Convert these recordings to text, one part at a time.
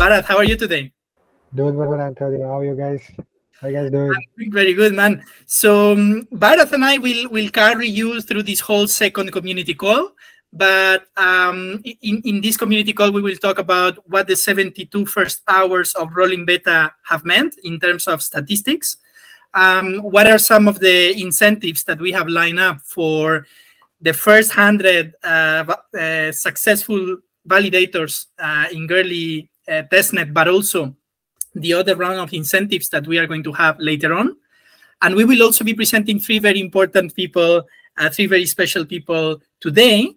Bharat, how are you today? Doing good, Antonio. How are you guys? How you guys doing? I'm doing very good, man. So Bharat and I will carry you through this whole second community call. But in this community call, we will talk about what the 72 first hours of rolling beta have meant in terms of statistics. What are some of the incentives that we have lined up for the first 100 successful validators in early testnet, but also the other round of incentives that we are going to have later on. And we will also be presenting three very important people, three very special people today.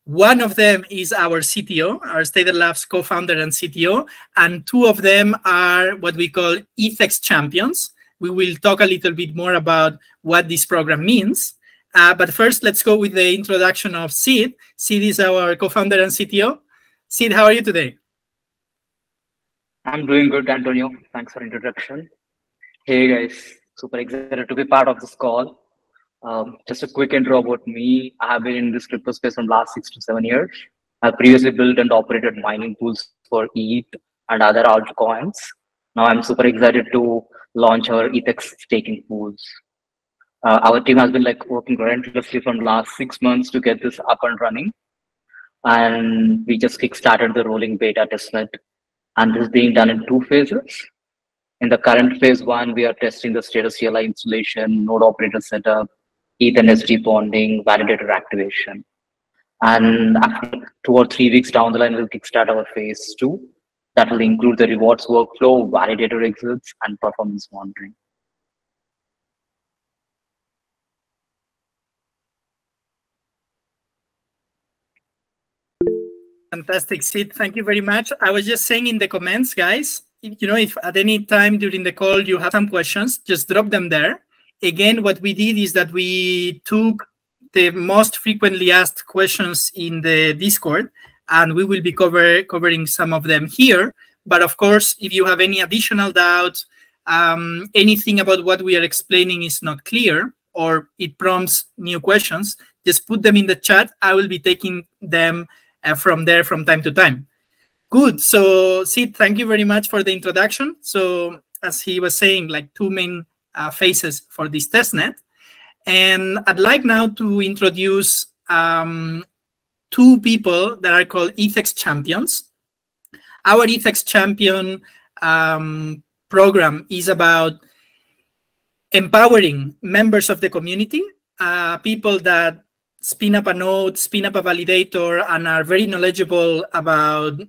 One of them is our CTO, our Stader Labs co-founder and CTO, and two of them are what we call ETHx champions. We will talk a little bit more about what this program means. But first, let's go with the introduction of Sid. Sid is our co-founder and CTO. Sid, how are you today? I'm doing good, Antonio. Thanks for introduction. Hey guys, super excited to be part of this call. Just a quick intro about me. I have been in this crypto space from last 6 to 7 years. I previously built and operated mining pools for ETH and other altcoins. Now I'm super excited to launch our ETHx staking pools. Our team has been working relentlessly from last 6 months to get this up and running. And we just kickstarted the rolling beta testnet. And this is being done in 2 phases. In the current phase 1, we are testing the Stader CLI installation, node operator setup, ETH and SD bonding, validator activation. And after 2 or 3 weeks down the line, we'll kickstart our phase 2. That will include the rewards workflow, validator exits, and performance monitoring. Fantastic, Sid. Thank you very much. I was just saying in the comments, guys, if at any time during the call you have some questions, just drop them there. Again, what we did is that we took the most frequently asked questions in the Discord, and we will be covering some of them here. But of course, if you have any additional doubts, anything about what we are explaining is not clear, or it prompts new questions, just put them in the chat. I will be taking them from there from time to time. Good. So, Sid, thank you very much for the introduction. So, as he was saying, 2 main phases for this testnet. And I'd like now to introduce 2 people that are called ETHx champions. Our ETHx champion program is about empowering members of the community, people that spin up a node, spin up a validator, and are very knowledgeable about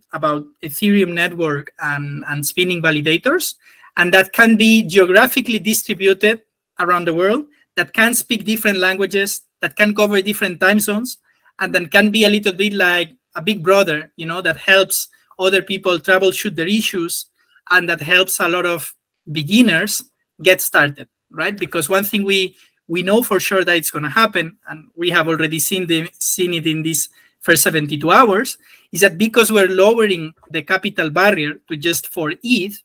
Ethereum network and spinning validators, and that can be geographically distributed around the world, that can speak different languages, that can cover different time zones, and then can be a little bit like a big brother, that helps other people troubleshoot their issues, and that helps a lot of beginners get started, right? Because one thing we know for sure that it's going to happen, and we have already seen it in these first 72 hours, is that because we're lowering the capital barrier to just 4 ETH,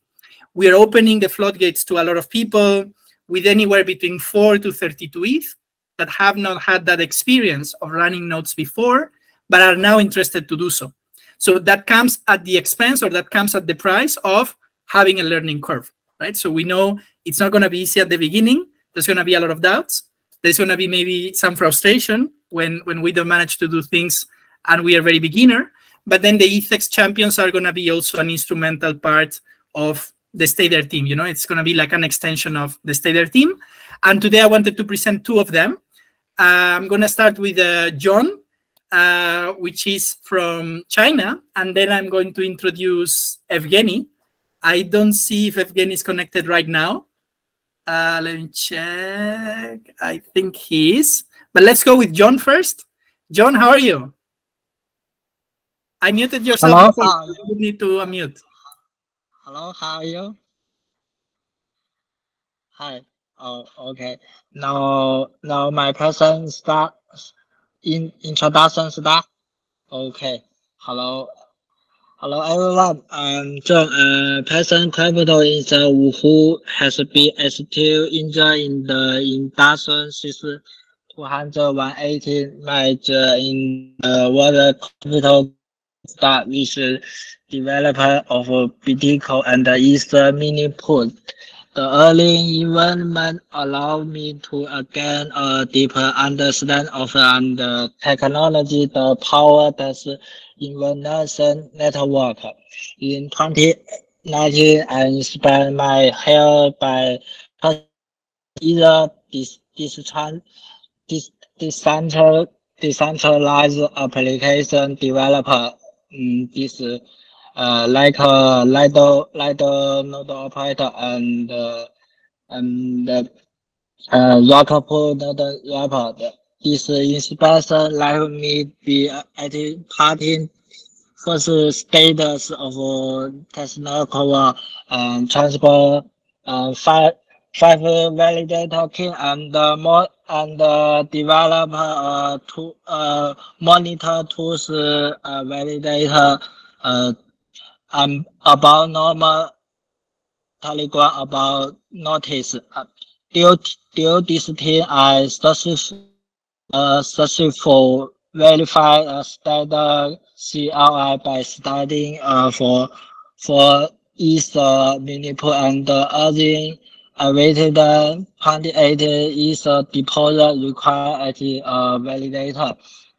we are opening the floodgates to a lot of people with anywhere between 4 to 32 ETH that have not had that experience of running nodes before, but are now interested to do so. So that comes at the expense, or that comes at the price of having a learning curve, right? So we know it's not going to be easy at the beginning. There's going to be a lot of doubts. There's going to be maybe some frustration when we don't manage to do things and we are very beginner. But then the ETHx champions are going to be also an instrumental part of the Stader team. It's going to be like an extension of the Stader team. And today I wanted to present 2 of them. I'm going to start with John, which is from China. And then I'm going to introduce Evgeny. I don't see if Evgeny is connected right now. Let me check. I think he is. But let's go with John first. John, how are you? I muted yourself. Hello. You need to unmute. Hello, how are you? Hi. Oh, okay. Now my person start. Introduction start. Okay. Hello everyone. I'm John. Person capital is who has been active in the induction since 218 match in the world capital start with developer of Bitcoin and Ether mini pool. The early involvement allowed me to gain a deeper understanding of the technology, the power that's information network. In 2019, I spent my hair by either decentralized application developer. This like a Lido node operator and Rockpool node wrapper. This inspection let me be at parting first status of technical transport five validator key and more and develop to monitor tools validator about normal Polygon about notice. Due this team I successful verify Stader CLI by studying for Ether minipool and other awaited 28 Ether deposit required at validator.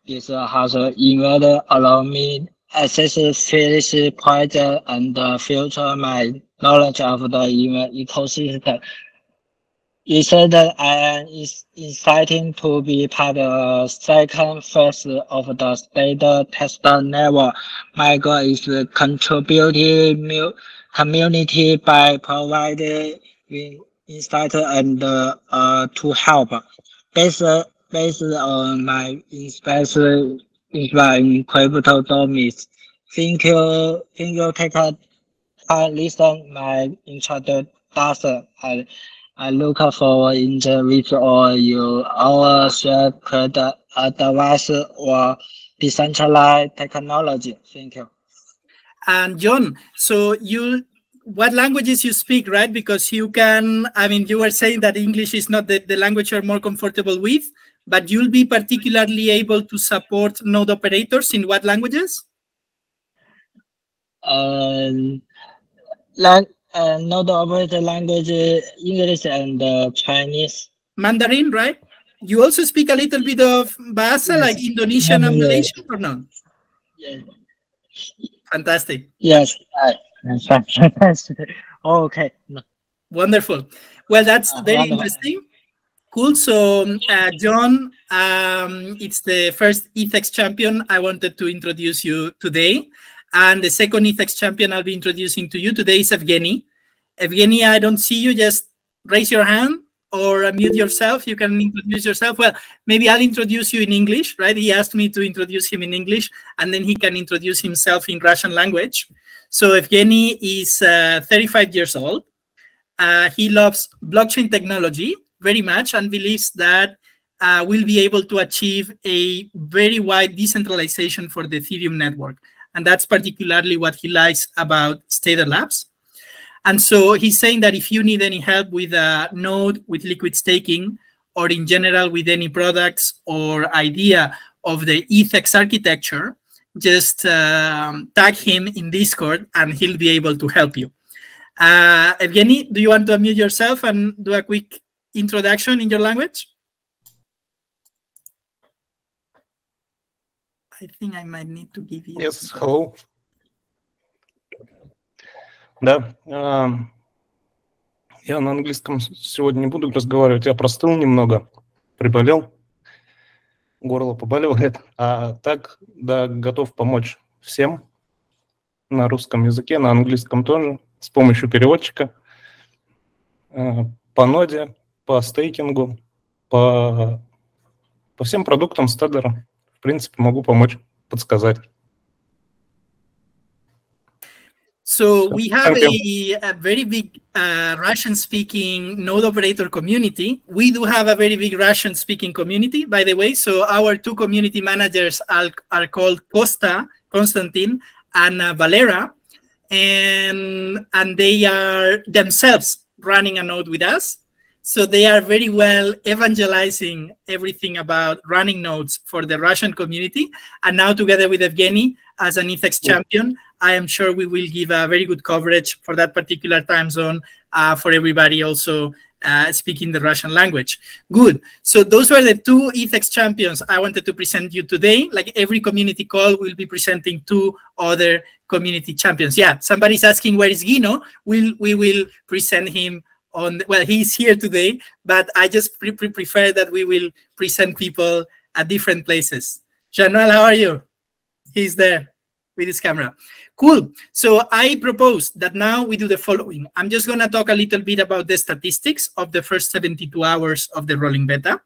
This has involved allow me access finish project and future my knowledge of the ecosystem. You said that I am excited to be part of the second phase of the Stader tester network. My goal is contributing community by providing insight and to help. Based on my experience in crypto domains. Thank you. Take a listen my introduction. I look forward with all you our shared advice or decentralized technology. Thank you. And John, so what languages you speak, right? Because you can, I mean, you were saying that English is not the language you're more comfortable with, but you'll be particularly able to support node operators in what languages? Node operator language, English and Chinese. Mandarin, right? You also speak a little bit of Bahasa, yes, like Indonesian and Malaysian, or not? Yes. Fantastic. Yes. Okay. Wonderful. Well, that's very interesting. Cool. So, John, it's the first ETHx champion I wanted to introduce you today. And the second ETHx champion I'll be introducing to you today is Evgeny. Evgeny, I don't see you. Just raise your hand or unmute yourself. You can introduce yourself. Well, maybe I'll introduce you in English, right? He asked me to introduce him in English, and then he can introduce himself in Russian language. So Evgeny is 35 years old. He loves blockchain technology very much and believes that we'll be able to achieve a very wide decentralization for the Ethereum network. And that's particularly what he likes about Stader Labs. And so he's saying that if you need any help with a node, with liquid staking, or in general with any products or idea of the ETHx architecture, just tag him in Discord and he'll be able to help you. Evgeny, do you want to unmute yourself and do a quick introduction in your language? I think I might need to give you... Yes, hello. Да, я на английском сегодня не буду разговаривать, я простыл немного, приболел, горло побаливает, а так, да, готов помочь всем на русском языке, на английском тоже, с помощью переводчика, по ноде, по стейкингу, по всем продуктам Стедера. В принципе, могу помочь, подсказать. So we have a very big Russian-speaking node operator community. We do have a very big Russian-speaking community, by the way. So our two community managers are called Konstantin and Valera, and they are themselves running a node with us. So they are very well evangelizing everything about running nodes for the Russian community. And now together with Evgeny as an ETHx champion, I am sure we will give a very good coverage for that particular time zone for everybody also speaking the Russian language. Good. So those were the two ETHx champions I wanted to present you today. Like every community call, we'll be presenting two other community champions. Yeah, somebody's asking where is Gino. We will present him on, well, he's here today, but I just prefer that we will present people at different places. Januel, how are you? He's there with his camera. Cool. So I propose that now we do the following. I'm just going to talk a little bit about the statistics of the first 72 hours of the rolling beta.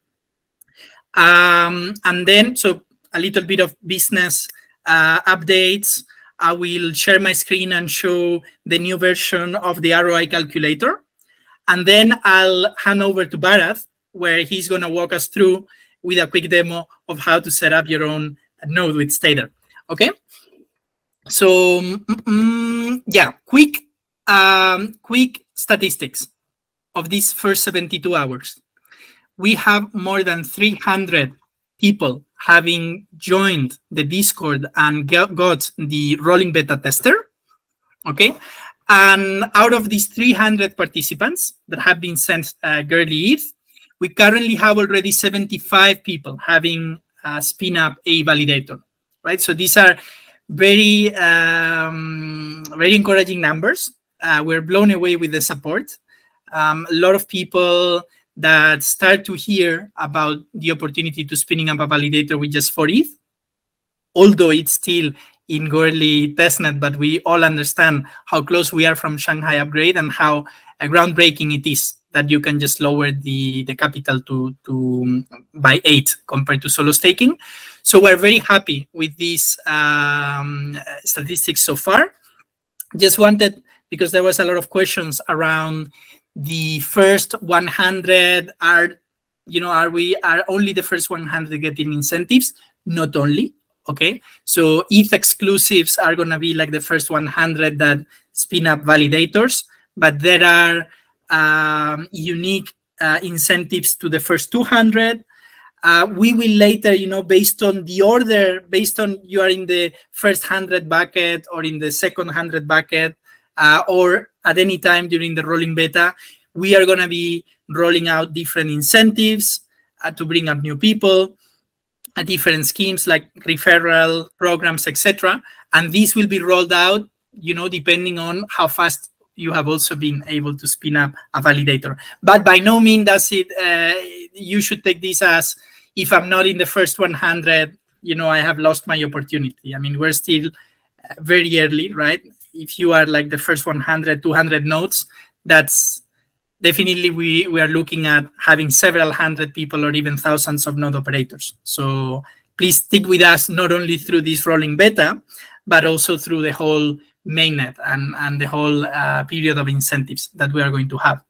And then, so a little bit of business updates. I will share my screen and show the new version of the ROI calculator. And then I'll hand over to Bharat, where he's going to walk us through with a quick demo of how to set up your own node with Stader. Okay? So, yeah, quick statistics of these first 72 hours. We have more than 300 people having joined the Discord and got the rolling beta tester. Okay? And out of these 300 participants that have been sent Girly ETH, we currently have already 75 people having spin up a validator, right? So these are very, very encouraging numbers. We're blown away with the support. A lot of people that start to hear about the opportunity to spinning up a validator with just 4 ETH, although it's still in early testnet, but we all understand how close we are from Shanghai upgrade and how groundbreaking it is that you can just lower the capital to by 8 compared to solo staking. So we're very happy with these statistics so far. Just wanted, because there was a lot of questions around the first 100 are only the first 100 getting incentives? Not only. Okay, so ETH exclusives are going to be like the first 100 that spin up validators, but there are unique incentives to the first 200. We will later, based on the order, based on you are in the first 100 bucket or in the second 100 bucket, or at any time during the rolling beta, we are going to be rolling out different incentives to bring up new people. Different schemes like referral programs, etc. And these will be rolled out, depending on how fast you have also been able to spin up a validator. But by no means does it, you should take this as, if I'm not in the first 100, I have lost my opportunity. I mean, we're still very early, right? If you are like the first 100, 200 nodes, that's definitely we are looking at having several hundred people or even thousands of node operators. So please stick with us not only through this rolling beta, but also through the whole mainnet and the whole period of incentives that we are going to have.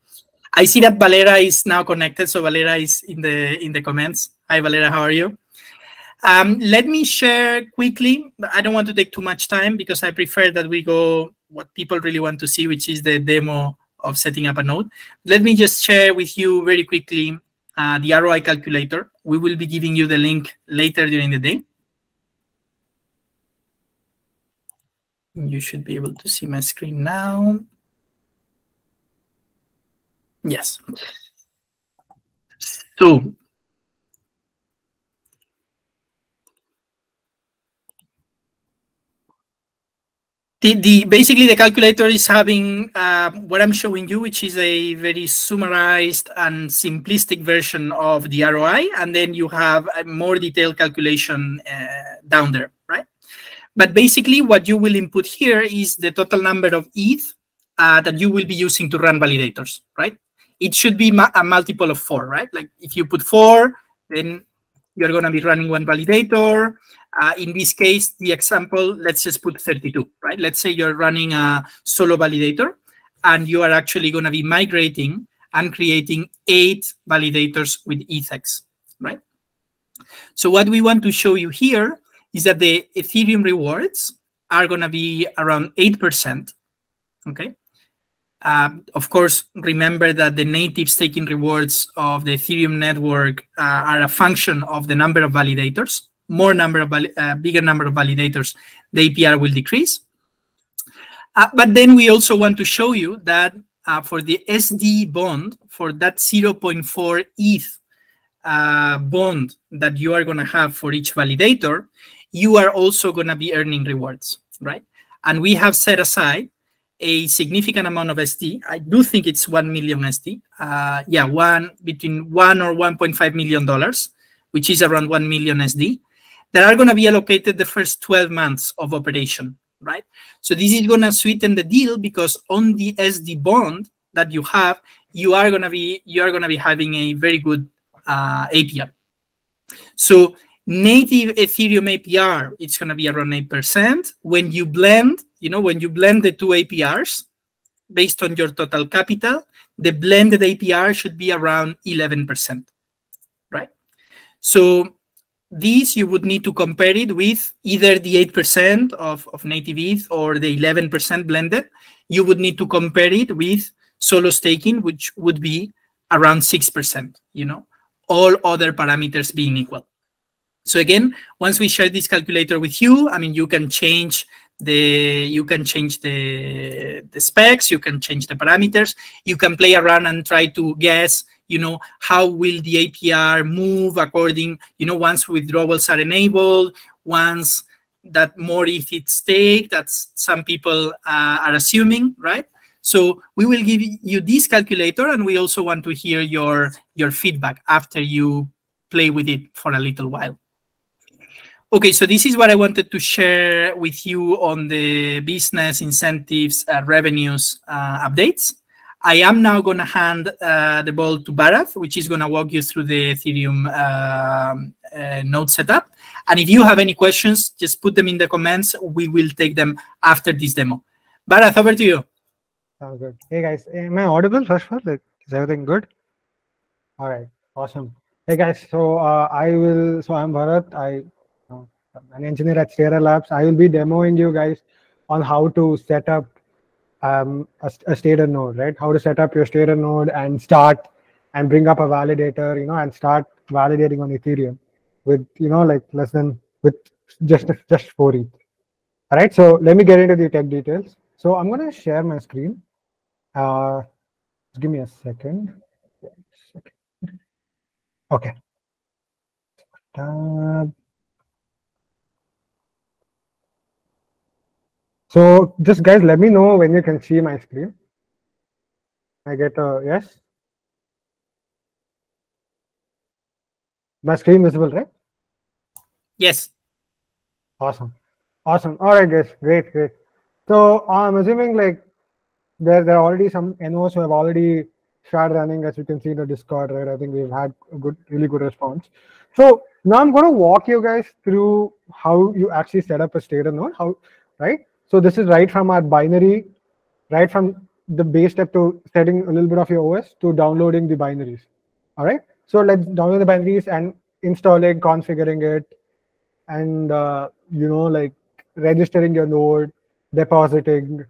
I see that Valera is now connected. So Valera is in the comments. Hi, Valera, how are you? Let me share quickly. I don't want to take too much time because I prefer that we go what people really want to see, which is the demo of setting up a node. Let me just share with you very quickly the ROI calculator. We will be giving you the link later during the day. You should be able to see my screen now. Yes. So basically the calculator is having what I'm showing you, which is a very summarized and simplistic version of the ROI, and then you have a more detailed calculation down there, right? But basically what you will input here is the total number of ETH that you will be using to run validators, right? It should be a multiple of 4, right? Like if you put 4, then you're going to be running one validator. In this case, the example, let's just put 32, right? Let's say you're running a solo validator and you are actually going to be migrating and creating 8 validators with ETHx, right? So what we want to show you here is that the Ethereum rewards are going to be around 8%, okay? Of course, remember that the native staking rewards of the Ethereum network are a function of the number of validators. Bigger number of validators, the APR will decrease. But then we also want to show you that for the SD bond, for that 0.4 ETH bond that you are going to have for each validator, you are also going to be earning rewards, right? And we have set aside a significant amount of SD. I do think it's 1 million SD. Between $1 or $1.5 million, which is around 1 million SD, that are going to be allocated the first 12 months of operation, right? So this is going to sweeten the deal, because on the SD bond that you have, you are going to be having a very good APR. So native Ethereum APR, it's going to be around 8%. When you blend, the two APRs based on your total capital, the blended APR should be around 11%, right? So these, you would need to compare it with either the 8% of native ETH or the 11% blended. You would need to compare it with solo staking, which would be around 6%, all other parameters being equal. So again, once we share this calculator with you, I mean, you can change the specs, you can change the parameters, you can play around and try to guess, how will the APR move according, once withdrawals are enabled, once that more ETH is staked, that's some people are assuming, right? So we will give you this calculator, and we also want to hear your feedback after you play with it for a little while. Okay, so this is what I wanted to share with you on the business incentives, revenues updates. I am now going to hand the ball to Bharat, which is going to walk you through the Ethereum node setup. And if you have any questions, just put them in the comments. We will take them after this demo. Bharat, over to you. Sounds good. Hey guys, am I audible first of all? Is everything good? All right, awesome. Hey guys, so I'm Bharat. I'm an engineer at Stader Labs. I will be demoing you guys on how to set up a Stader node, right? How to set up your Stader node and start and bring up a validator, and start validating on Ethereum with, with just 4 ETH. All right, so let me get into the tech details. So I'm going to share my screen. Give me a second. Okay. So just guys, let me know when you can see my screen. I get a yes. My screen visible, right? Yes. Awesome. All right, guys. Great. So I'm assuming there are already some NOs who have already started running, as you can see in the Discord, right? I think we've had a really good response. So now I'm going to walk you guys through how you actually set up a Stader node. Right? So this is right from our binary, right from the base step to setting a little bit of your OS to downloading the binaries. All right. So let's download the binaries and installing, configuring it, and registering your node, depositing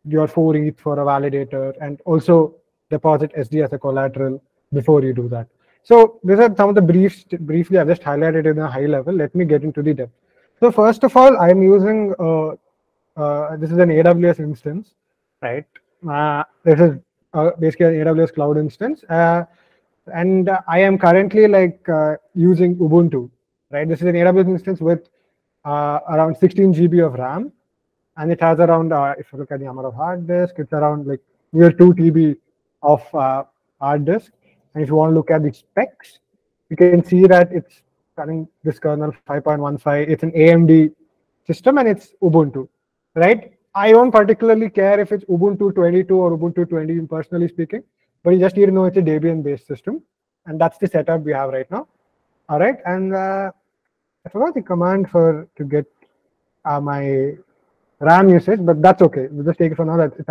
your 4 ETH for a validator, and also deposit SD as a collateral before you do that. So these are some of the briefly I've just highlighted in a high level. Let me get into the depth. So first of all, I'm using this is an AWS instance, right? This is basically an AWS cloud instance, and I am currently using Ubuntu, right? This is an AWS instance with around 16 GB of RAM, and it has around, if you look at the amount of hard disk, it's around near 2 TB of hard disk. And if you want to look at the specs, you can see that it's running this kernel 5.15. It's an AMD system, and it's Ubuntu, right? I don't particularly care if it's Ubuntu 22 or Ubuntu 20, personally speaking, but you just need to know it's a Debian-based system, and that's the setup we have right now. All right, and I forgot the command to get my RAM usage, but that's okay. We'll just take it for now that it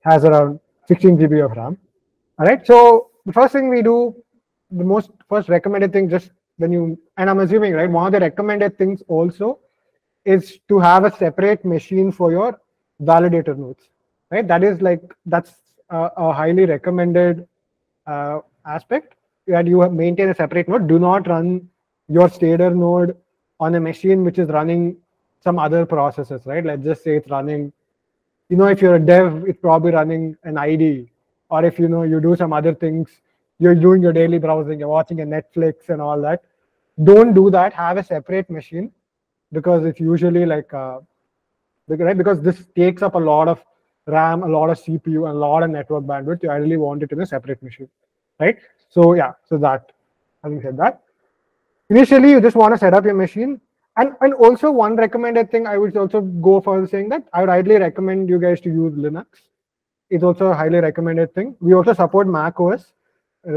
has around 16 GB of RAM. All right, so the first thing we do, the first recommended thing, just when you, and I'm assuming, right, one of the recommended things also is to have a separate machine for your validator nodes, right? That's a highly recommended aspect, that you maintain a separate node. Do not run your Stader node on a machine which is running some other processes, right? Let's just say it's running, if you're a dev, it's probably running an IDE, or if you do some other things, you're doing your daily browsing, you're watching a Netflix and all that. Don't do that. Have a separate machine, because it's usually like right, because this takes up a lot of RAM, a lot of CPU, and a lot of network bandwidth. You ideally want it in a separate machine, right? So yeah, so that, having said that, initially you just want to set up your machine. And also one recommended thing, I would also go for saying that I would ideally recommend you guys to use Linux. It's also a highly recommended thing. We also support Mac OS,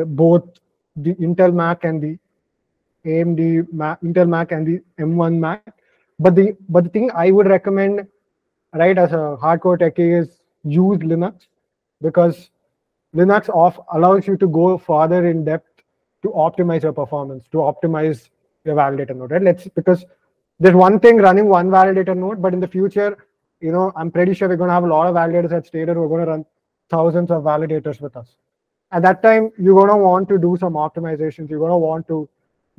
both the Intel Mac and the AMD Mac, Intel Mac and the M1 Mac. But the thing I would recommend, right, as a hardcore techie, is use Linux, because Linux allows you to go farther in depth to optimize your performance, to optimize your validator node, right? Because there's one thing running one validator node, but in the future, I'm pretty sure we're going to have a lot of validators at Stader. We're going to run thousands of validators with us. At that time, you're going to want to do some optimizations. You're going to want to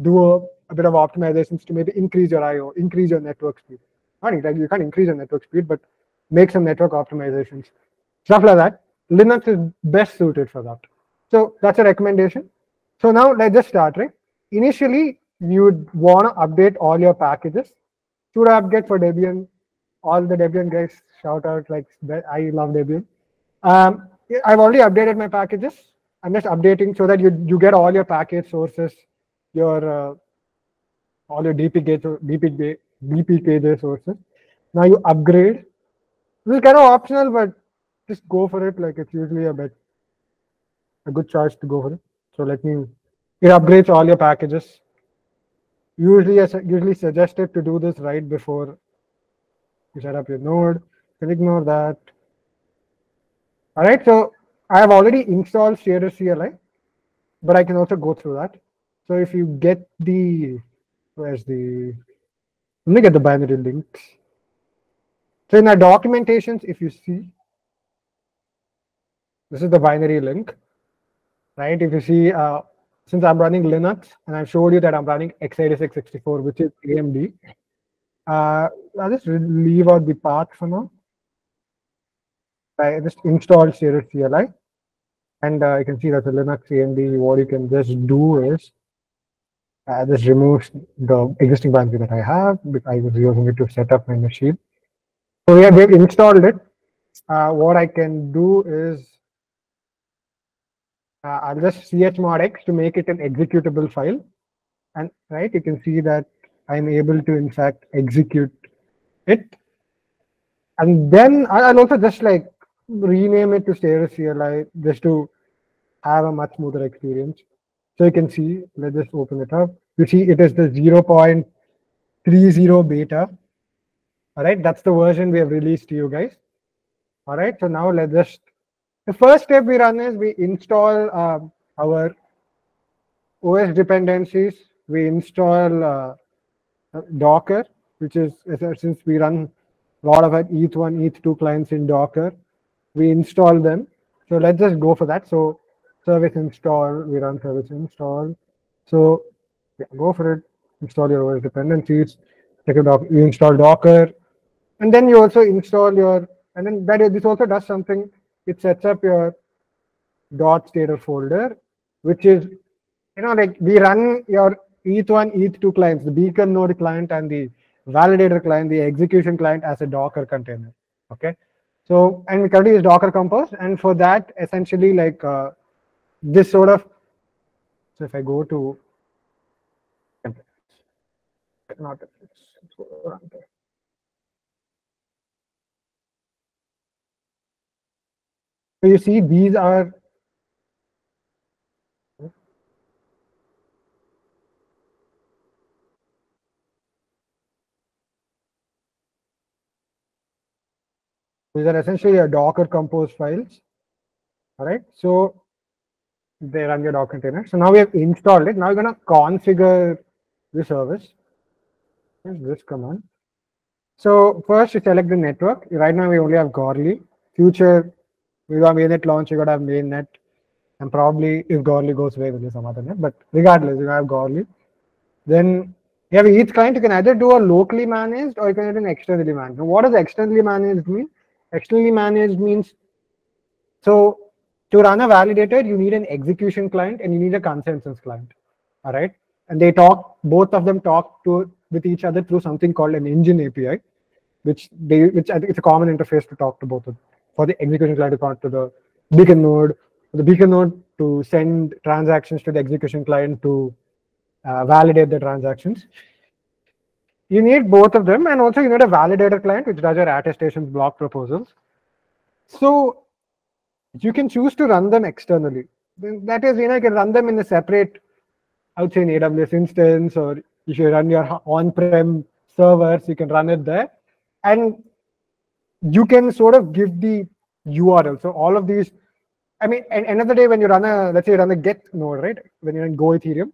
do a bit of optimizations to maybe increase your I/O, increase your network speed. Not exactly, you can't increase your network speed, but make some network optimizations, stuff like that. Linux is best suited for that. So that's a recommendation. So now let's just start, right? Initially, you'd want to update all your packages. Should update for Debian. All the Debian guys shout out, like, I love Debian. I've already updated my packages. I'm just updating so that you get all your package sources, all your DPKJ sources. Now you upgrade. This is kind of optional, but just go for it. Like, it's usually a good choice to go for it. So it upgrades all your packages. Usually suggested to do this right before you set up your node. You can ignore that. All right, so I have already installed Stader CLI, but I can also go through that. So if you get let me get the binary links. So in our documentations, if you see, this is the binary link, right? If you see, since I'm running Linux, and I've showed you that I'm running x86-64, which is AMD, I'll just leave out the path for now. I just installed Stader CLI, and you can see that the Linux AMD. What you can just do is just remove the existing binary that I have, because I was using it to set up my machine. So we've installed it. What I can do is I'll just chmod x to make it an executable file, and right, you can see that I'm able to in fact execute it. And then I'll also just like rename it to Stader CLI just to have a much smoother experience. So you can see, let's just open it up. You see it is the 0.30 beta. All right, that's the version we have released to you guys. All right, so now the first step we run is we install our OS dependencies. We install Docker, which is, since we run a lot of ETH1, ETH2 clients in Docker, we install them. So let's just go for that. So service install, we run service install. So yeah, go for it. Install your OS dependencies. Check it out. You install Docker, and then you also install and then this also does something. It sets up your .stader folder, which is, like we run your ETH1, ETH2 clients, the beacon node client and the validator client, the execution client, as a Docker container. Okay. So, and we currently use Docker Compose, and for that, essentially, like this sort of. So if I go to not so you see these are essentially your Docker Compose files. All right, so they run your Docker container. So now we have installed it. Now we're going to configure the service. Here's this command. So first you select the network. Right now we only have Goerli. future, we got mainnet launch, you got to have mainnet, and probably if Gorley goes away, there'll be some other net. But regardless, you have Gorley. Then you have each client. You can either do a locally managed or you can do an externally managed. Now, what does externally managed mean? Externally managed means, so to run a validator, you need an execution client and you need a consensus client. All right, and they talk. Both of them talk with each other through something called an engine API, which I think it's a common interface to talk to both of them. For the execution client to talk to the beacon node, for the beacon node to send transactions to the execution client to validate the transactions. You need both of them, and also you need a validator client which does your attestations, block proposals. So you can choose to run them externally. That is, you can run them in a separate, I would say, an AWS instance, or if you run your on-prem servers, you can run it there, and you can sort of give the URL. So all of these, I mean, at the end of the day, when you run a, let's say you run a get node, right? When you're in Go Ethereum,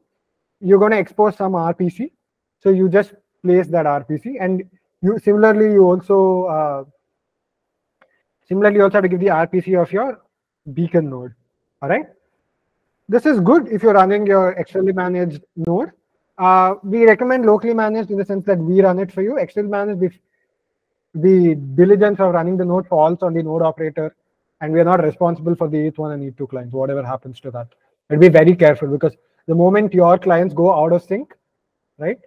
you're going to expose some RPC. So you just place that RPC, and you similarly also have to give the RPC of your beacon node. All right. This is good if you're running your externally managed node. We recommend locally managed in the sense that we run it for you. Externally managed, if the diligence of running the node falls on the node operator, and we are not responsible for the ETH1 and ETH2 clients, whatever happens to that. But be very careful, because the moment your clients go out of sync, right,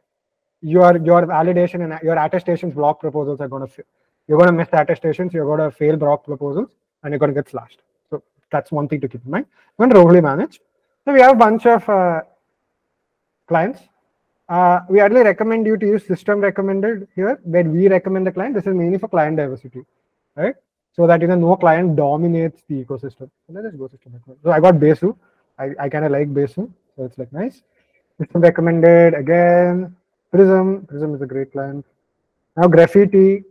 your validation and your attestations block proposals are going to, you're going to miss attestations, you're going to fail block proposals, and you're going to get slashed. So that's one thing to keep in mind. When locally managed, so we have a bunch of clients. We highly recommend you to use system recommended here, where we recommend the client. This is mainly for client diversity, right? So that no client dominates the ecosystem. So let us go system recommended. So I got Besu. I kind of like Besu, so it's like nice. System recommended again. Prism is a great client. Now Graffiti.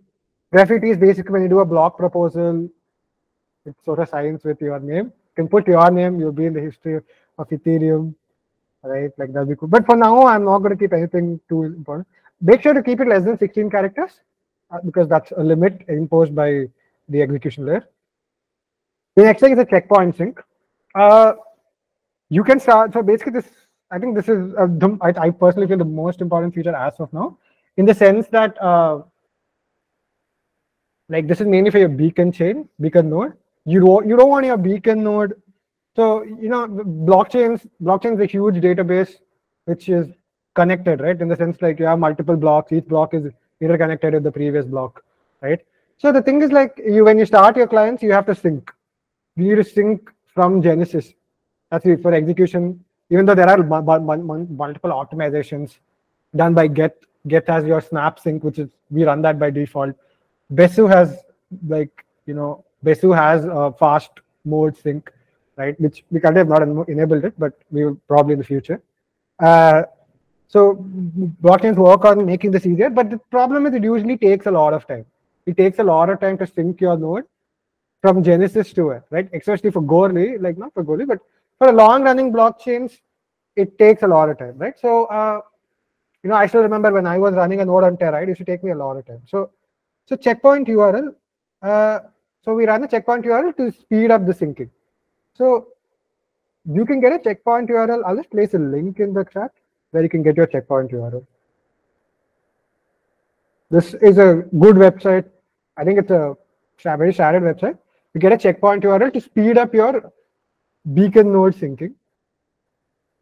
Graffiti is basically when you do a block proposal, it sort of signs with your name. You can put your name, you'll be in the history of Ethereum, right? Like that'll be cool. But for now, I'm not going to keep anything too important. Make sure to keep it less than 16 characters because that's a limit imposed by the execution layer. The next thing is a checkpoint sync. You can start. So basically, I think this is I personally feel the most important feature as of now, in the sense that like this is mainly for your beacon node. You don't want your beacon node. So blockchains is a huge database which is connected, right? In the sense like you have multiple blocks, each block is interconnected with the previous block, right? So the thing is like when you start your clients, you have to sync. You need to sync from Genesis. That's it for execution. Even though there are multiple optimizations done by Get has your snap sync, which is we run that by default. Besu has a fast mode sync, right? Which we currently have not enabled it, but we will probably in the future. So blockchains work on making this easier, but the problem is it usually takes a lot of time. It takes a lot of time to sync your node from Genesis to it, right? Especially for Goerli, like not for Goerli, but for long-running blockchains, it takes a lot of time, right? So, I still remember when I was running a node on Terra, it used to take me a lot of time. So checkpoint URL. So we run a checkpoint URL to speed up the syncing. So you can get a checkpoint URL. I'll just place a link in the chat where you can get your checkpoint URL. This is a good website. I think it's a very standard website. You get a checkpoint URL to speed up your beacon node syncing.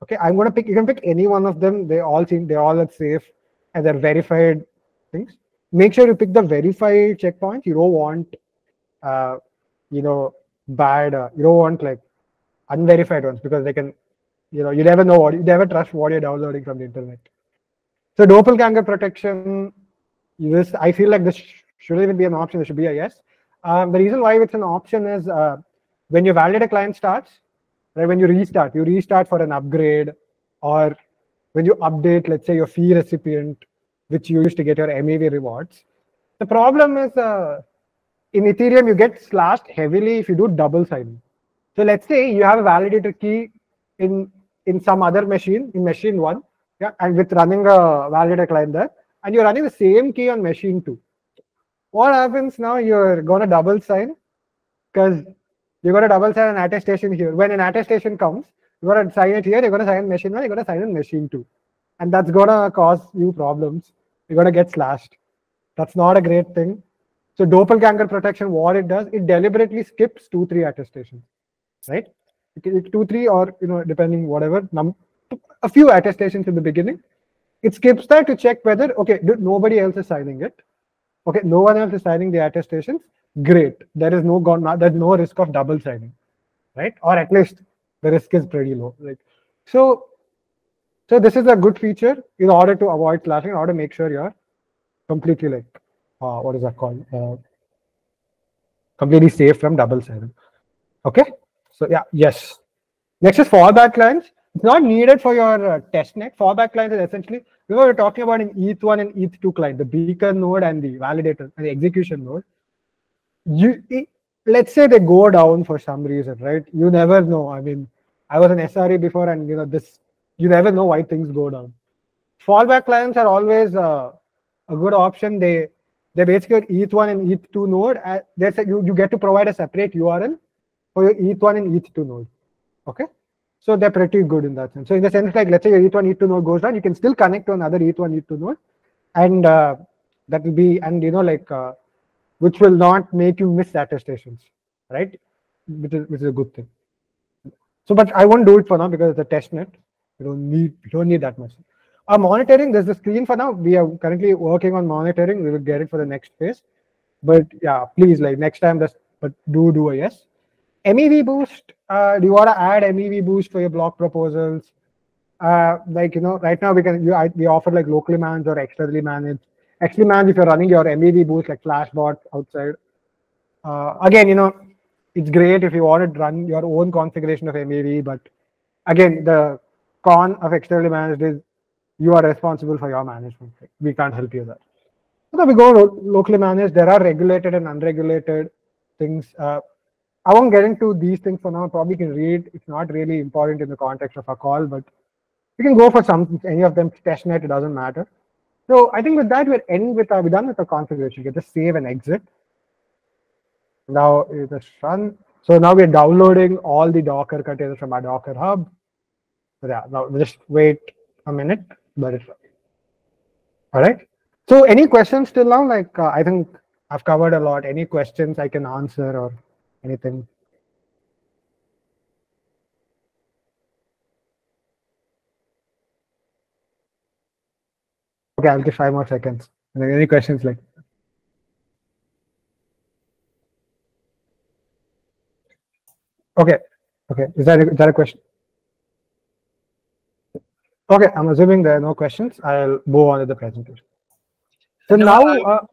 Okay, I'm going to pick. You can pick any one of them. They all are safe and they're verified things. Make sure you pick the verified checkpoint. You don't want, bad. You don't want like unverified ones because they can, you never know you never trust what you're downloading from the internet. So doppelganger protection. I feel like this shouldn't even be an option. It should be a yes. The reason why it's an option is when your validator client starts, right? When you restart for an upgrade, or when you update, let's say your fee recipient, which you used to get your MEV rewards. The problem is in Ethereum, you get slashed heavily if you do double signing. So let's say you have a validator key in some other machine, in machine 1, yeah, and with running a validator client there, and you're running the same key on machine 2. What happens now? You're going to double sign. because you're going to double sign an attestation here. When an attestation comes, you're going to sign it here, you're going to sign machine 1, you're going to sign in machine 2. And that's going to cause you problems. You're going to get slashed. That's not a great thing. So doppelganger protection, what it does, it deliberately skips 2-3 attestations, right? 2-3 or, depending whatever, a few attestations in the beginning. It skips that to check whether, okay, nobody else is signing it. Okay, no one else is signing the attestations. Great. There's no risk of double signing, right? Or at least the risk is pretty low. Like, so this is a good feature in order to avoid slashing, in order to make sure you're completely like, what is that called? Completely safe from double signing. Okay. So yeah, yes. Next is fallback lines. It's not needed for your testnet. Fallback lines is essentially, we're talking about an ETH1 and ETH2 client, the beacon node and the validator and the execution node. Let's say they go down for some reason, right? You never know. I mean, I was an SRE before, and you never know why things go down. Fallback clients are always a good option. They basically ETH1 and ETH2 node. You get to provide a separate URL for your ETH1 and ETH2 node. Okay. So they're pretty good in that sense. So in the sense, like, let's say your ETH1, ETH2 node goes down, you can still connect to another ETH1, ETH2 node, and that will be, and which will not make you miss attestations, right? Which is a good thing. So, but I won't do it for now because it's a test net. You don't need that much. Monitoring, there's the screen for now. We are currently working on monitoring. We will get it for the next phase. But yeah, please, like, next time, but do a yes. MEV boost, do you want to add MEV boost for your block proposals? Right now we offer like locally managed or externally managed. Externally managed, if you're running your MEV boost like Flashbot outside. Again, it's great if you want to run your own configuration of MEV, but again, the con of externally managed is you are responsible for your management. We can't help you there. So we go locally managed. There are regulated and unregulated things. I won't get into these things for now. Probably can read. It's not really important in the context of a call, but you can go for any of them. Testnet, it doesn't matter. So I think with that, we're done with the configuration. You can just save and exit. Now just run. So now we're downloading all the Docker containers from our Docker hub. So yeah, now just wait a minute, but it's all right. So any questions till now? Like I think I've covered a lot. Any questions I can answer or anything? Okay, I'll give 5 more seconds. Any questions like? Okay. Is that a question? Okay, I'm assuming there are no questions. I'll move on to the presentation. So now,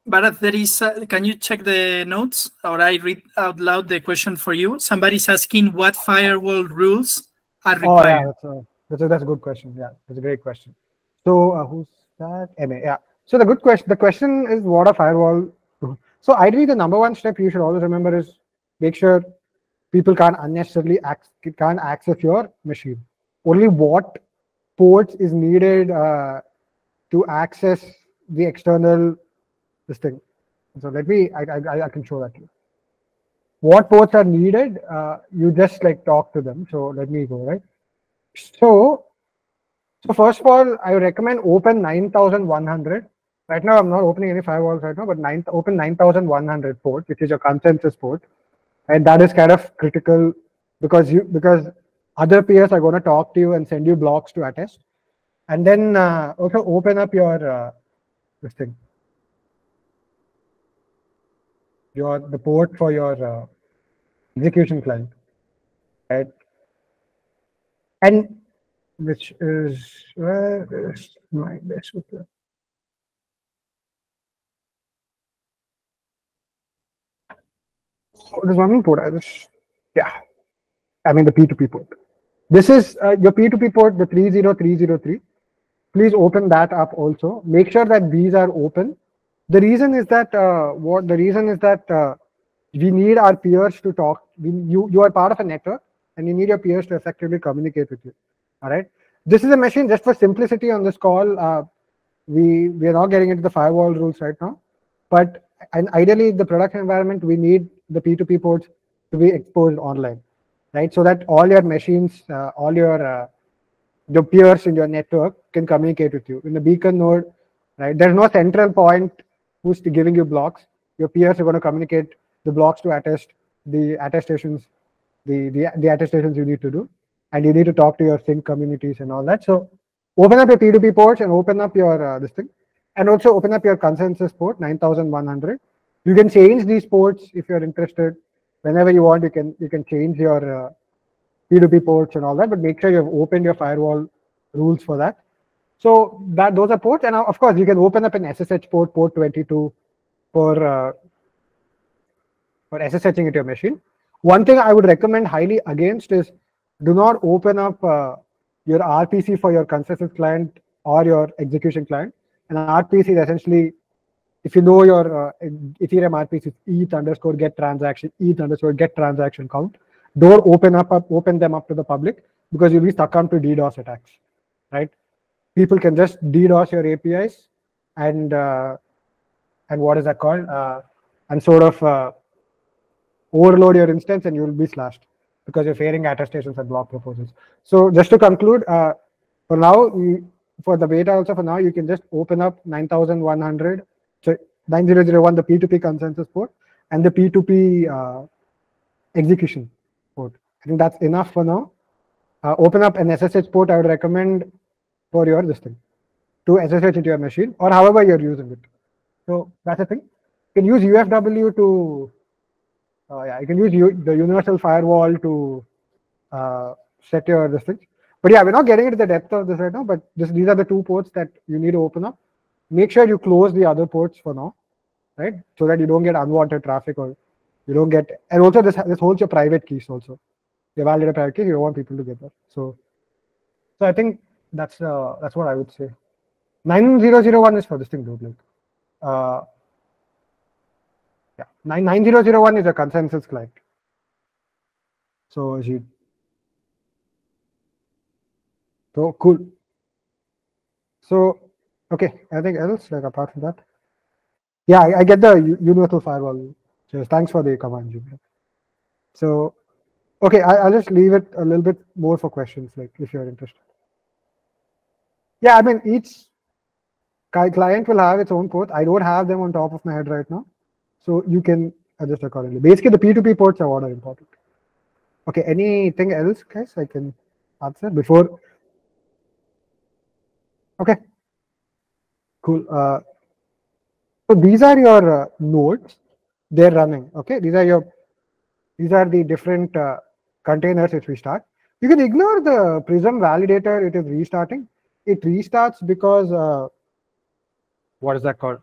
Bharat, there is. Can you check the notes, or I read out loud the question for you? Somebody's asking what firewall rules are required. Oh yeah, that's a good question. Yeah, that's a great question. So who's that? MA. Yeah. So the question is what a firewall. So ideally, the number one step you should always remember is make sure people can't unnecessarily access your machine. Only what ports is needed to access the external this thing. So let me, I can show that to you. What ports are needed, you just like talk to them. So let me go, right? So first of all, I recommend open 9100. Right now, I'm not opening any firewalls right now, but open 9100 port, which is your consensus port. And that is kind of critical because other peers are going to talk to you and send you blocks to attest. And then also open up your this thing. The port for your execution client, right? And which is where is my best with that? There's one more port. I mean the P2P port. This is your P2P port, the 30303. Please open that up also. Make sure that these are open. The reason is that we need our peers to talk. You are part of a network, and you need your peers to effectively communicate with you. All right. This is a machine just for simplicity on this call. We are not getting into the firewall rules right now, but ideally the production environment we need the P2P ports to be exposed online, right? So that all your machines, all your peers in your network can communicate with you. In the beacon node, right, there's no central point who's giving you blocks. Your peers are going to communicate the blocks to attest the attestations, the attestations you need to do, and you need to talk to your sync communities and all that. So open up your P2P ports and open up your this thing, and also open up your consensus port 9100. You can change these ports if you're interested. Whenever you want, you can change your P2P ports and all that, but make sure you've opened your firewall rules for that. So those are ports, and now, of course, you can open up an SSH port 22 for SSHing into your machine. One thing I would recommend highly against is do not open up your RPC for your consensus client or your execution client. And RPC is essentially, if you know your Ethereum RPC is ETH_get transaction, ETH_get transaction count. Don't open them up to the public, because you'll be succumbed to DDoS attacks, right? People can just DDoS your APIs and what is that called? And sort of overload your instance, and you'll be slashed because you're failing attestations and block proposals. So just to conclude, for now, for the beta also, for now, you can just open up 9100, so 9001, the P2P consensus port, and the P2P execution port. I think that's enough for now. Open up an SSH port. I would recommend for your this thing to SSH into your machine, or however you're using it. So that's the thing. You can use UFW to you can use the universal firewall to set your this thing. But yeah, we're not getting into the depth of this right now, but these are the two ports that you need to open up. Make sure you close the other ports for now, right? So that you don't get unwanted traffic, or you don't get, and also this holds your private keys also. You validate a private key, you don't want people to get that. So I think that's what I would say. 9001 is for this thing, dude. Like, yeah, 9001 is a consensus client. So cool. So okay, anything else like apart from that? Yeah, I get the universal firewall. So thanks for the command, Jimmy. So okay, I'll just leave it a little bit more for questions, like if you're interested. Yeah, I mean, each client will have its own port. I don't have them on top of my head right now, so you can adjust accordingly. Basically, the P2P ports are what are important. Okay, anything else, guys, I can answer before? Okay, cool. So these are your nodes. They're running. Okay, these are the different containers which we start. You can ignore the Prism validator. It is restarting. It restarts because what is that called?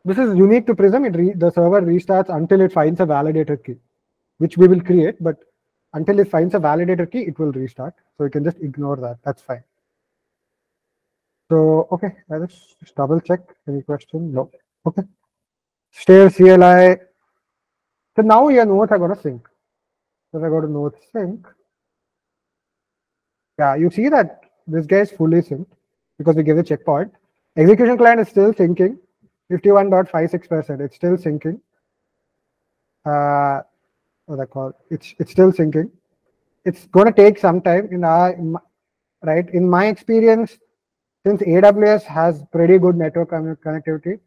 This is unique to Prism. The server restarts until it finds a validator key, which we will create. But until it finds a validator key, it will restart. So you can just ignore that. That's fine. So okay, let's just double check. Any question? No. Okay. Stader CLI. So now your nodes are going to sync. So if I go to node sync, yeah, you see that this guy is fully synced because we give a checkpoint. Execution client is still syncing, 51.56%. It's still syncing. What's that called? It's still syncing. It's going to take some time. In my experience, since AWS has pretty good network connectivity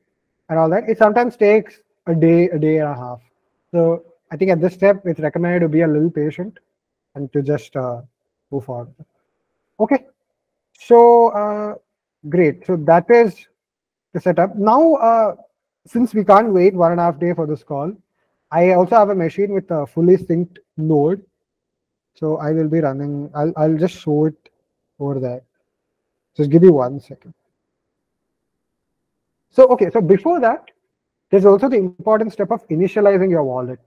and all that, it sometimes takes a day and a half. So I think at this step, it's recommended to be a little patient and to just move forward. Okay, so great. So that is the setup. Now, since we can't wait 1.5 days for this call, I also have a machine with a fully synced node. So I will be running. I'll just show it over there. Just give me 1 second. So okay, so before that, there's also the important step of initializing your wallet.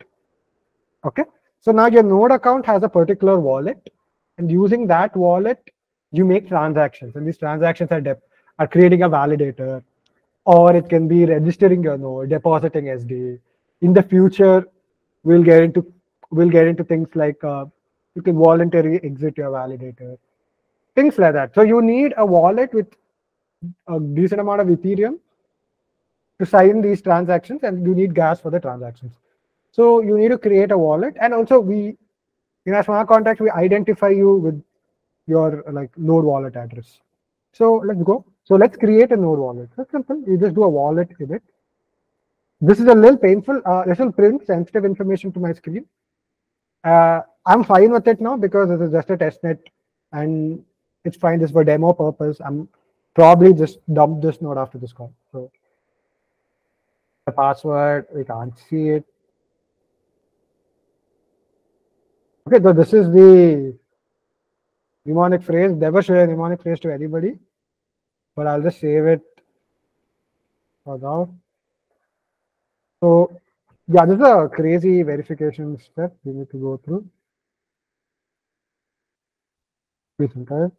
Okay, so now your node account has a particular wallet, and using that wallet, you make transactions, and these transactions are creating a validator, or it can be registering your node, depositing SD. In the future, we'll get into things like you can voluntarily exit your validator, things like that. So you need a wallet with a decent amount of Ethereum to sign these transactions, and you need gas for the transactions. So you need to create a wallet, and also we, in our smart contract, we identify you with your like node wallet address. So let's go. So let's create a node wallet. That's simple. You just do a wallet in it. This is a little painful. This will print sensitive information to my screen. I'm fine with it now because this is just a testnet and it's fine just for demo purpose. I'm probably just dump this node after this call. So the password, we can't see it. Okay, so this is the mnemonic phrase. Never share a mnemonic phrase to anybody, but I'll just save it for now. So yeah, this is a crazy verification step we need to go through. Please enter.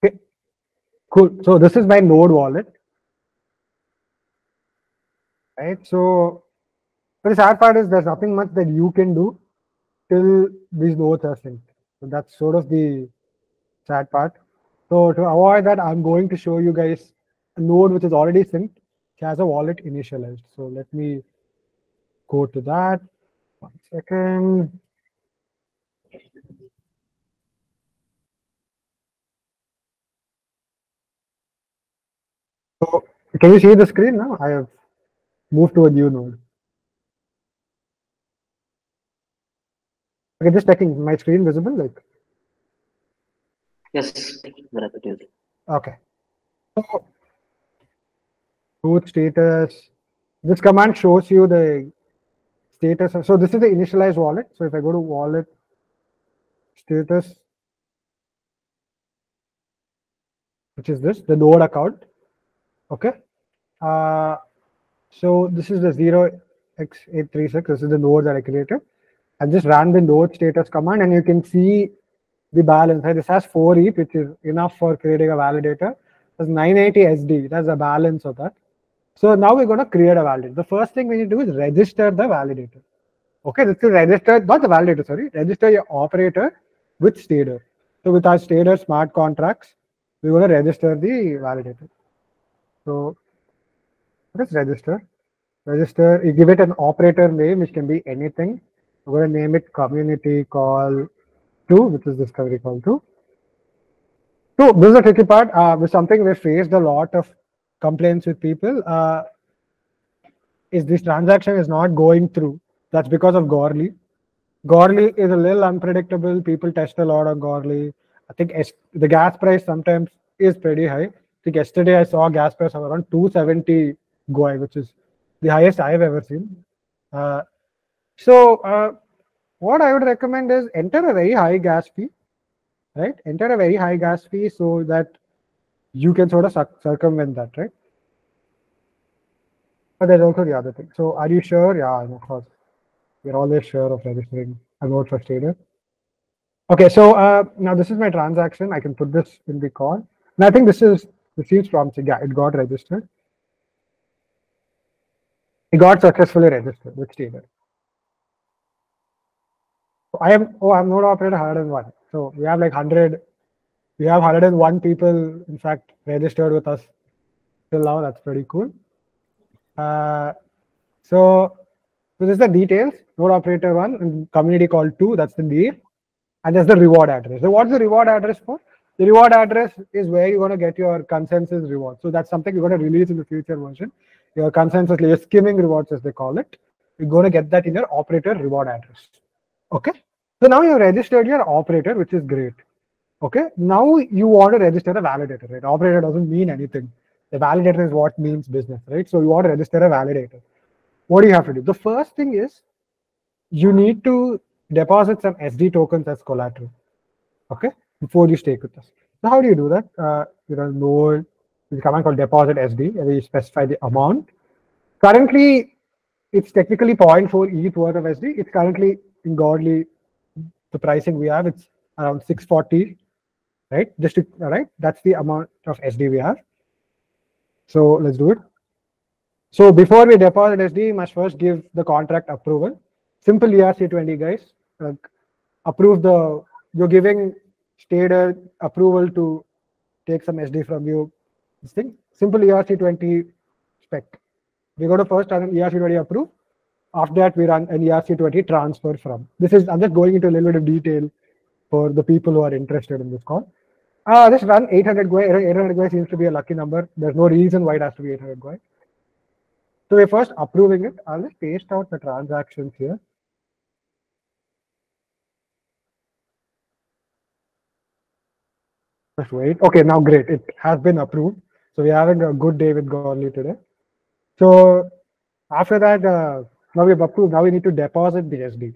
Okay, cool. So this is my node wallet, right? So the sad part is there's nothing much that you can do till these nodes are synced. So that's sort of the sad part. So to avoid that, I'm going to show you guys a node which is already synced, which has a wallet initialized. So let me go to that. 1 second. So can you see the screen now? I have moved to a new node. Okay, just checking. My screen visible? Like. Yes, but it is. Okay. So root status. This command shows you the status. So this is the initialized wallet. So if I go to wallet status, which is this, the node account. Okay. So this is the 0x836. This is the node that I created. I just ran the node status command, and you can see the balance. Right? This has 4 ETH, which is enough for creating a validator. There's 980 SD. That's the balance of that. So now we're going to create a validator. The first thing we need to do is register the validator. Okay, this is register, not the validator, sorry, register your operator with Stader. So with our Stader smart contracts, we're going to register the validator. So let's register. Register, you give it an operator name, which can be anything. We're going to name it community call 2, which is discovery call 2. So this is the tricky part. With something we faced a lot of complaints with people. Is this transaction is not going through. That's because of Gorley. Gorley is a little unpredictable. People test a lot on Gorley. I think the gas price sometimes is pretty high. I think yesterday I saw gas price of around 270 Goi, which is the highest I've ever seen. So what I would recommend is enter a very high gas fee, right? Enter a very high gas fee so that you can sort of circumvent that, right? But there's also the other thing. So are you sure? Yeah, of course. We're always sure of registering a node for Stader. Okay, so now this is my transaction. I can put this in the call. And I think this seems promising. Yeah, it got registered. It got successfully registered with Stader. So I'm node operator 101. So we have like 100. We have 101 people, in fact, registered with us till now. That's pretty cool. So this is the details. Node operator 1 and community call 2. That's the name. And there's the reward address. So what's the reward address for? The reward address is where you're going to get your consensus reward. So that's something you're going to release in the future version. Your consensus, your skimming rewards, as they call it. You're going to get that in your operator reward address. Okay. So now you've registered your operator, which is great. Okay. Now you want to register a validator, right? Operator doesn't mean anything. The validator is what means business, right? So you want to register a validator. What do you have to do? The first thing is you need to deposit some SD tokens as collateral, okay, before you stake with us. So how do you do that? Node, there's a command called deposit SD, and we specify the amount. Currently, it's technically 0.4 ETH worth of SD. It's currently in Godly, the pricing we have, it's around 640, right? Just to, right? That's the amount of SD we have. So let's do it. So before we deposit SD, we must first give the contract approval. Simple ERC20, guys. Approve the, you're giving Stader approval to take some SD from you. This thing, simple ERC20 spec. We go to first run an ERC20 approve. After that, we run an ERC20 transfer from. This is, I'm just going into a little bit of detail for the people who are interested in this call. Just run 800 GUI. 800 GUI seems to be a lucky number. There's no reason why it has to be 800 GUI. So we're first approving it. I'll just paste out the transactions here. Just wait. Okay, now great. It has been approved. So we're having a good day with Godly today. So after that, now we've approved. Now we need to deposit the SD,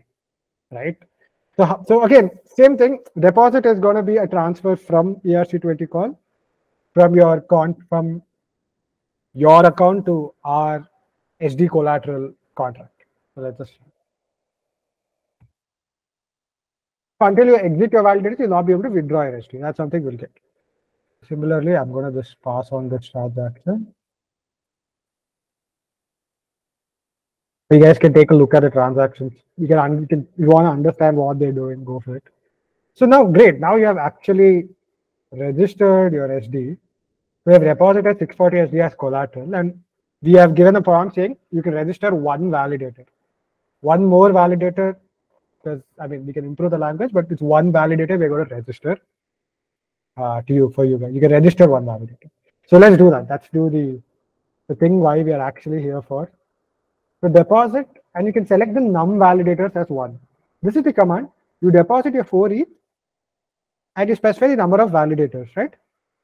right? So again, same thing. Deposit is going to be a transfer from ERC20 call from your account to our SD collateral contract. So let's just. Until you exit your validators, you'll not be able to withdraw your SD. That's something we'll get. Similarly, I'm going to just pass on this transaction. You guys can take a look at the transactions. You want to understand what they're doing, go for it. So now, great. Now you have actually registered your SD. We have deposited 640 SD as collateral, and we have given a prompt saying you can register one validator. One more validator, because I mean we can improve the language, but it's one validator we're going to register for you guys. You can register one validator. So let's do that. Let's do the thing why we are actually here for. So deposit, and you can select the num validators as one. This is the command. You deposit your 4 ETH and you specify the number of validators, right?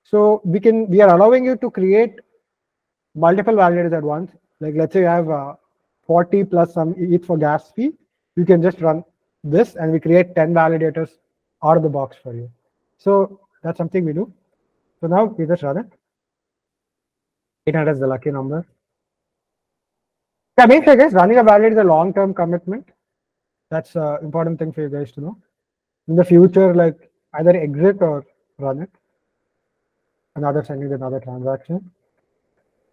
So we are allowing you to create multiple validators at once. Like let's say you have 40 plus some ETH for gas fee. You can just run this and we create 10 validators out of the box for you. So that's something we do. So now we just run it. 800 is the lucky number. Yeah, make sure guys, running a validator is a long-term commitment. That's an important thing for you guys to know. In the future, like either exit or run it. Another sending another transaction.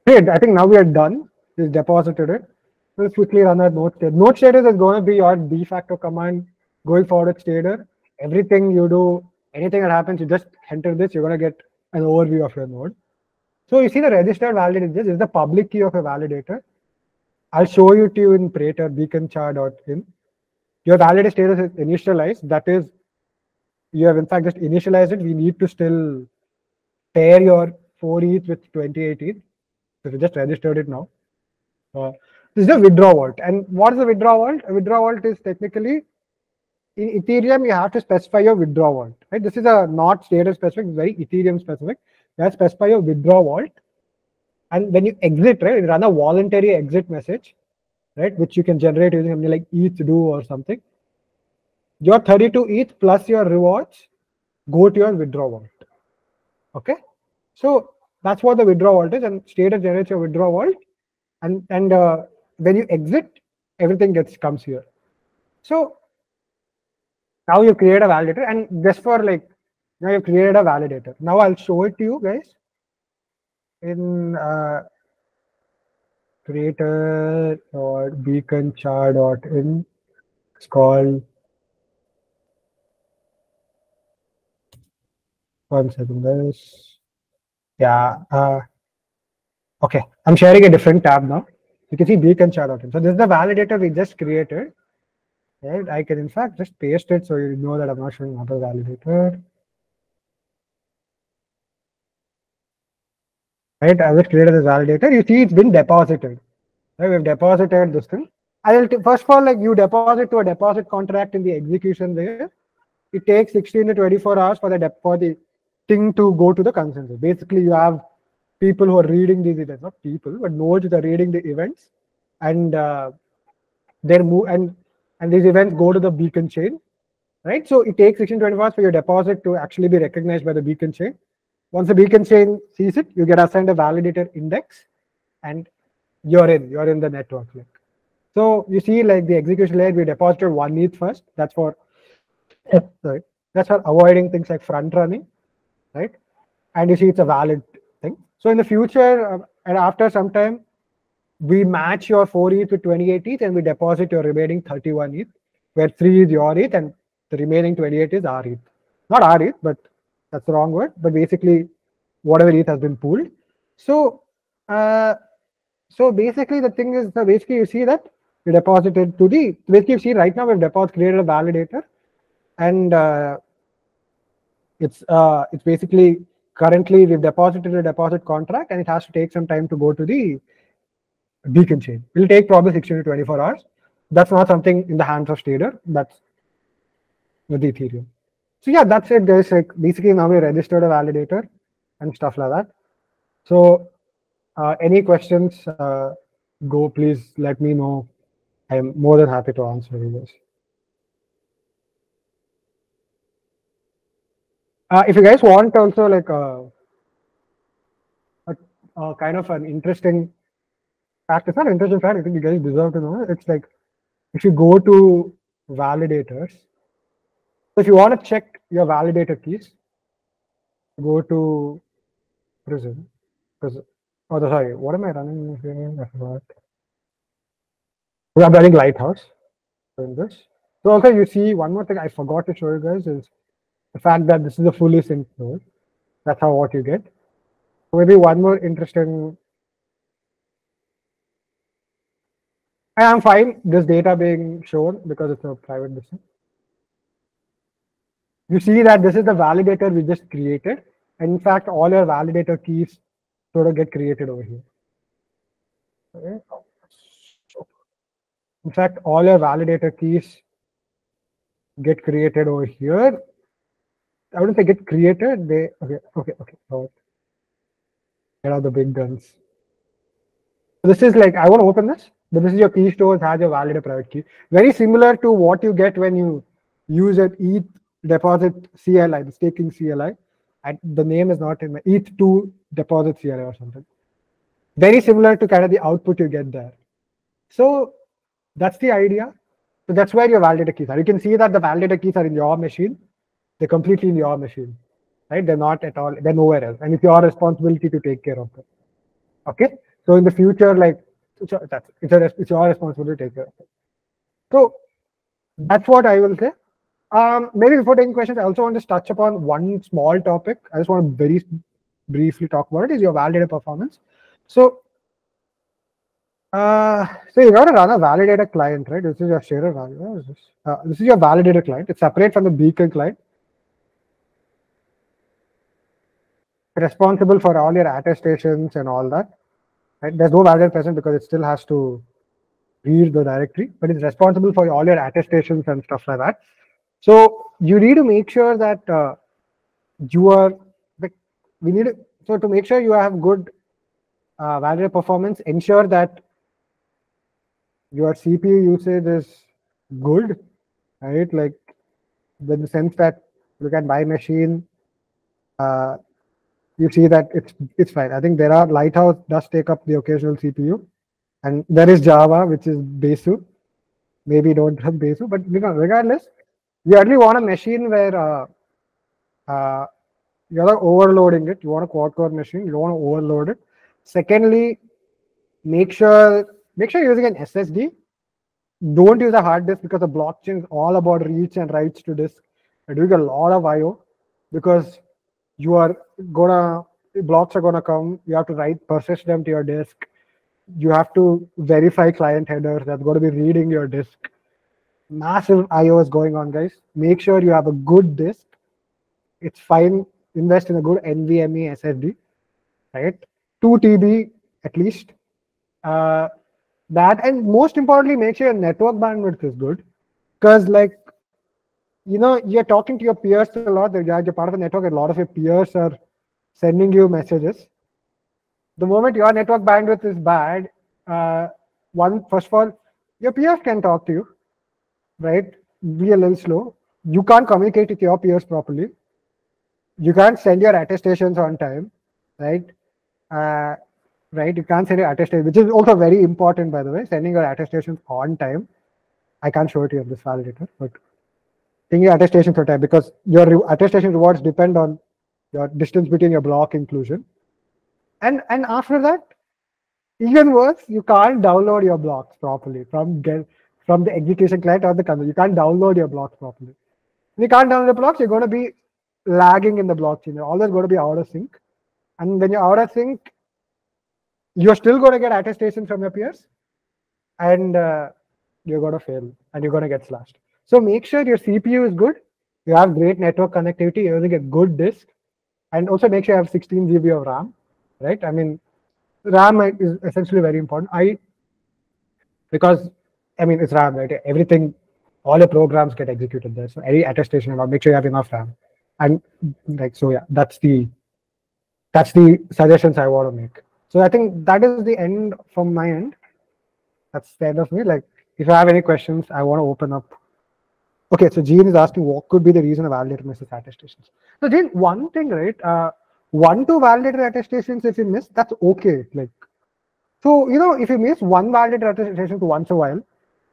Great, I think now we are done. We've deposited it. Let's quickly run that node status. Node status is going to be your de facto command going forward with Stader. Everything you do, anything that happens, you just enter this, you're going to get an overview of your node. So you see the registered validator, this is the public key of a validator. I'll show you to you in Prater beaconchar.in. Your validator status is initialized. That is, you have in fact just initialized it. We need to still pair your 4 ETH with 28 ETH. So we just registered it now. This is the withdraw vault. And what is a withdraw vault? A withdraw vault is technically, in Ethereum, you have to specify your withdraw vault. Right? This is a not Stader specific, it's very Ethereum specific. You have to specify your withdraw vault. And when you exit, right, you run a voluntary exit message, right, which you can generate using something like ETH do or something. Your 32 ETH plus your rewards go to your withdraw vault. Okay, so that's what the withdraw vault is, and Stader generates your withdraw vault, and when you exit, everything comes here. So now you create a validator, and just for like now you created a validator. Now I'll show it to you guys in creator or beaconchar.in. It's called, one second, guys. Yeah. Okay, I'm sharing a different tab now. You can see beaconchar.in. So this is the validator we just created. Right? I can in fact just paste it so you know that I'm not showing another validator. Right, I just created this validator. You see, it's been deposited. Right, we've deposited this thing. First of all, like you deposit to a deposit contract in the execution layer. It takes 16 to 24 hours for the thing to go to the consensus. Basically, you have people who are reading these events, not people, but nodes that are reading the events, and and these events go to the beacon chain. Right, so it takes 16 to 24 hours for your deposit to actually be recognized by the beacon chain. Once the beacon chain sees it, you get assigned a validator index, and you're in the network. So you see, like the execution layer, we deposited 1 ETH first. That's for sorry, that's for avoiding things like front running, right? And you see, it's a valid thing. So in the future, and after some time, we match your 4 ETH with 28 ETH, and we deposit your remaining 31 ETH, where 3 is your ETH, and the remaining 28 is our ETH. Not our ETH, but that's the wrong word. But basically, whatever ETH has been pooled. So, so basically, the thing is, basically, you see that we deposited to the, basically, you see right now we've created a validator, and it's basically currently we've deposited a deposit contract, and it has to take some time to go to the beacon chain. It will take probably 16 to 24 hours. That's not something in the hands of Stader. That's with the Ethereum. So yeah, that's it, guys. Like basically now we registered a validator and stuff like that. So any questions, go, please let me know. I'm more than happy to answer you guys. If you guys want also like a kind of an interesting fact, it's not an interesting fact, I think you guys deserve to know. It's like if you go to validators, so if you want to check your validator keys, go to Prism. Oh, sorry, what am I running here? I forgot. We are running Lighthouse in this. So also you see one more thing I forgot to show you guys is the fact that this is a fully synced node. That's how what you get. Maybe one more interesting. I am fine this data being shown because it's a private business. You see that this is the validator we just created. And in fact, all your validator keys sort of get created over here. Okay. In fact, all your validator keys get created over here. I wouldn't say get created. They okay. So get out the big guns. So this is like I want to open this, but this is your key stores, has your validator private key. Very similar to what you get when you use an ETH deposit CLI, the staking CLI. The name is not in my ETH2 deposit CLI or something. Very similar to kind of the output you get there. So that's the idea. So that's where your validator keys are. You can see that the validator keys are in your machine. They're completely in your machine, right? They're not at all, they're nowhere else. And it's your responsibility to take care of them. Okay. So in the future, like it's your responsibility to take care of it. So that's what I will say. Maybe before taking questions, I also want to touch upon one small topic. I just want to very briefly talk about it, is your validator performance. So, so you got to run a validator client, right? This is your sharer validator. This is your validator client. It's separate from the beacon client. Responsible for all your attestations and all that. Right? There's no validator present because it still has to read the directory, but it's responsible for all your attestations and stuff like that. So you need to make sure that you are. So to make sure you have good validator performance, ensure that your CPU usage is good, right? Like in the sense that look at my machine, you see that it's fine. I think there are Lighthouse does take up the occasional CPU, and there is Java, which is Besu. Maybe don't have Besu, but regardless, you only want a machine where you're not overloading it. You want a quad-core machine. You don't want to overload it. Secondly, make sure you're using an SSD. Don't use a hard disk because the blockchain is all about reads and writes to disk. You're doing a lot of I/O because blocks are gonna come. You have to persist them to your disk. You have to verify client headers. That's going to be reading your disk. Massive I/O is going on, guys. Make sure you have a good disk. It's fine. Invest in a good NVMe SSD, right? 2 TB at least. That, and most importantly, make sure your network bandwidth is good, because like you're talking to your peers a lot. You're part of the network, and a lot of your peers are sending you messages. The moment your network bandwidth is bad, first of all, your peers can talk to you, right? Be a little slow. You can't communicate with your peers properly. You can't send your attestations on time, right? right? You can't send your attestation, which is also very important, by the way, sending your attestations on time. I can't show it here in this validator, but sending your attestations on time, because your attestation rewards depend on your distance between your block inclusion. And after that, even worse, you can't download your blocks properly from the execution client or the console. You can't download your blocks properly. When you can't download the blocks, you're going to be lagging in the blockchain. You're always going to be out of sync. And when you're out of sync, you're still going to get attestations from your peers, and you're going to fail, and you're going to get slashed. So make sure your CPU is good. You have great network connectivity. You're using a good disk, and also make sure you have 16 GB of RAM, right? I mean, RAM is essentially very important. Because it's RAM, right? Everything, all your programs get executed there. So any attestation about, make sure you have enough RAM. And yeah, that's the suggestions I want to make. So I think that is the end from my end. That's the end of me. Like, if you have any questions, I want to open up. Okay, so Gene is asking what could be the reason a validator misses attestations. So Gene, one thing, right? 1-2 validator attestations, if you miss, that's okay. Like, so if you miss one validator attestation once a while, it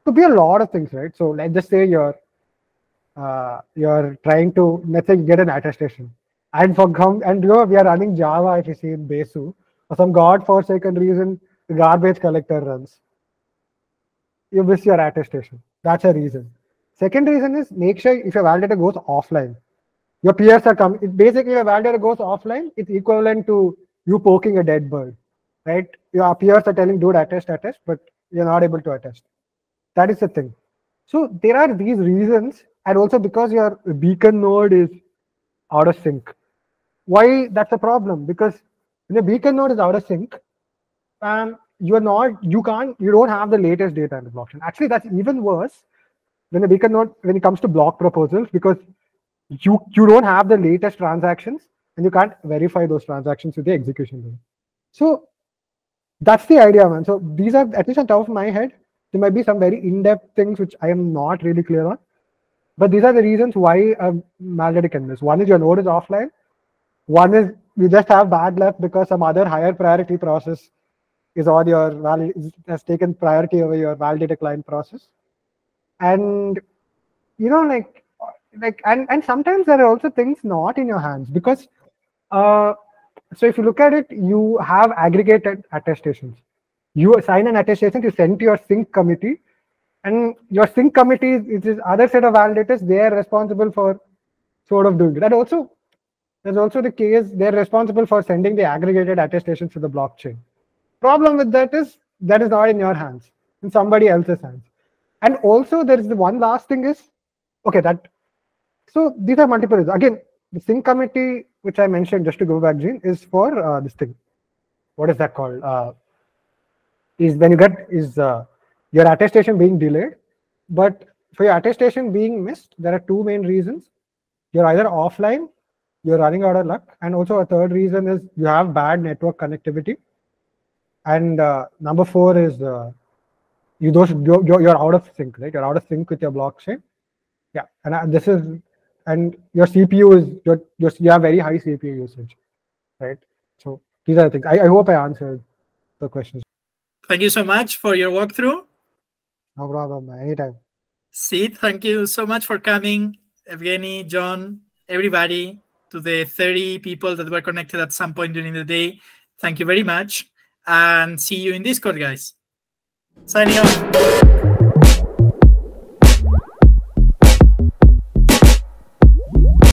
could be a lot of things, right? So let's just say you're trying to, let's say, get an attestation, and we are running Java, if you see in Besu, for some godforsaken reason, the garbage collector runs. You miss your attestation. That's a reason. Second reason is, make sure if your validator goes offline, your peers are coming. Basically, if a validator goes offline, it's equivalent to you poking a dead bird, right? Your peers are telling, dude, attest, but you're not able to attest. That is the thing. So there are these reasons, and also because your beacon node is out of sync. Why that's a problem? Because when the beacon node is out of sync, you don't have the latest data in the blockchain. Actually, that's even worse when the beacon node, when it comes to block proposals, because you don't have the latest transactions, and you can't verify those transactions with the execution rule. So that's the idea, man. So these are, at least on top of my head, there might be some very in-depth things which I am not really clear on, but these are the reasons why a validator can miss. One is your node is offline. One is you just have bad luck because some other higher priority process is on your has taken priority over your validator client process. And and sometimes there are also things not in your hands, because so if you look at it, you have aggregated attestations. You assign an attestation, you send to your sync committee, and your sync committee is this other set of validators. They are responsible for sort of doing it. And also, there's also the case they're responsible for sending the aggregated attestations to the blockchain. Problem with that is not in your hands, in somebody else's hands. And also there is the one last thing is, okay, so these are multiple reasons. Again, the sync committee, which I mentioned, just to go back, Gene, is for this thing. What is that called? Is when you get your attestation being delayed. But for your attestation being missed, there are two main reasons. You're either offline, you're running out of luck, and also a third reason is you have bad network connectivity. And number 4 is you're out of sync, right? You're out of sync with your blockchain. Yeah, and your CPU is you have very high CPU usage, right? So these are the things. I hope I answered the questions. Thank you so much for your walkthrough. No problem, anytime. Sid, thank you so much for coming. Evgeny, John, everybody, to the 30 people that were connected at some point during the day. Thank you very much. And see you in Discord, guys. Signing off.